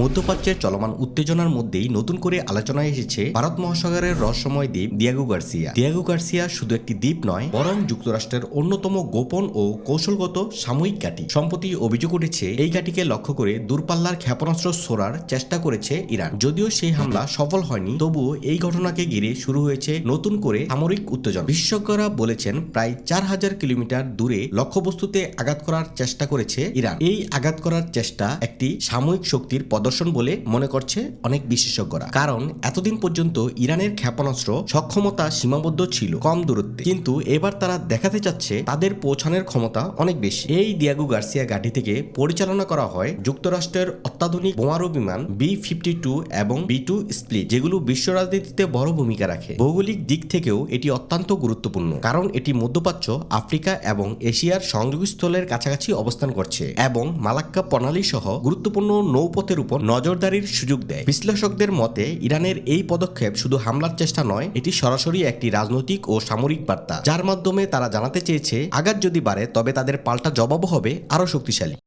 মধ্যপ্রাচ্যের চলমান উত্তেজনার মধ্যেই নতুন করে আলোচনায় এসেছে ভারত মহাসাগরের রহস্যময় দ্বীপ দিয়েগো গার্সিয়া। দিয়েগো গার্সিয়া শুধু একটি দ্বীপ নয়, বরং যুক্তরাষ্ট্রের অন্যতম গোপন ও কৌশলগত সাময়িক ঘাঁটি। সম্প্রতি অভিযোগ উঠেছে এই ঘাঁটিকে লক্ষ্য করে দূরপাল্লার ক্ষেপণাস্ত্র ছোড়ার চেষ্টা করেছে ইরান। যদিও সেই হামলা সফল হয়নি, তবুও এই ঘটনাকে ঘিরে শুরু হয়েছে নতুন করে সামরিক উত্তেজনা। বিশেষজ্ঞরা বলেছেন প্রায় 4000 কিলোমিটার দূরে লক্ষ্যবস্তুতে আঘাত করার চেষ্টা করেছে ইরান। এই আঘাত করার চেষ্টা একটি সাময়িক শক্তির প্রদর্শন বলে মনে করছে অনেক বিশেষজ্ঞরা। কারণ এতদিন পর্যন্ত ইরানের ক্ষেপণাস্ত্র সক্ষমতা সীমাবদ্ধ ছিল কম দূরত্বে, কিন্তু এবার তারা দেখাতে চাচ্ছে তাদের পৌঁছানোর ক্ষমতা অনেক বেশি। এই দিয়েগো গার্সিয়া ঘাঁটি থেকে পরিচালনা করা হয় যুক্তরাষ্ট্রের অত্যাধুনিক বোমারু বিমান B-52 এবং B-2 স্প্লিট, যেগুলো বিশ্ব রাজনীতিতে বড় ভূমিকা রাখে। ভৌগোলিক দিক থেকেও এটি অত্যন্ত গুরুত্বপূর্ণ, কারণ এটি মধ্যপ্রাচ্য, আফ্রিকা এবং এশিয়ার সংযোগস্থলের কাছাকাছি অবস্থান করছে এবং মালাক্কা প্রণালী সহ গুরুত্বপূর্ণ নৌপথের উপর নজরদারির সুযোগ দেয়। বিশ্লেষকদের মতে ইরানের এই পদক্ষেপ শুধু হামলার চেষ্টা নয়, এটি সরাসরি একটি রাজনৈতিক ও সামরিক বার্তা, যার মাধ্যমে তারা জানাতে চেয়েছে আঘাত যদি বাড়ে তবে তাদের পাল্টা জবাবও হবে আরও শক্তিশালী।